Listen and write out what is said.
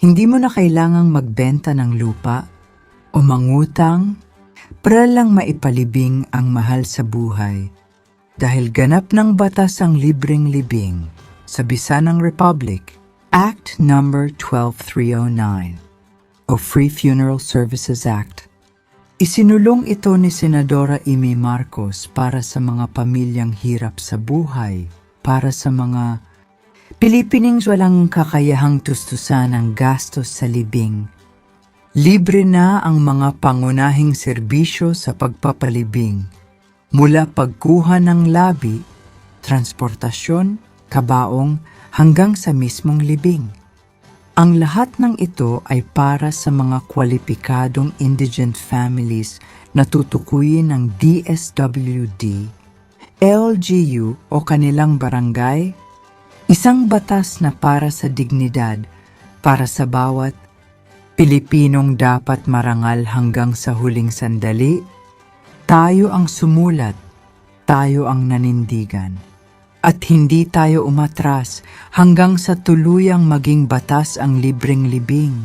Hindi mo na kailangang magbenta ng lupa o mangutang para lang maipalibing ang mahal sa buhay. Dahil ganap ng batas ang libreng libing sa bisa ng Republic, Act No. 12309 o Free Funeral Services Act. Isinulong ito ni Senadora Amy Marcos para sa mga pamilyang hirap sa buhay, para sa mga Pilipinings walang kakayahang tustusan ang gastos sa libing. Libre na ang mga pangunahing serbisyo sa pagpapalibing, mula pagkuha ng labi, transportasyon, kabaong, hanggang sa mismong libing. Ang lahat ng ito ay para sa mga kwalipikadong indigent families na tutukuyin ng DSWD, LGU o kanilang barangay. Isang batas na para sa dignidad, para sa bawat Pilipinong dapat marangal hanggang sa huling sandali. Tayo ang sumulat, tayo ang nanindigan. At hindi tayo umatras hanggang sa tuluyang maging batas ang libreng libing.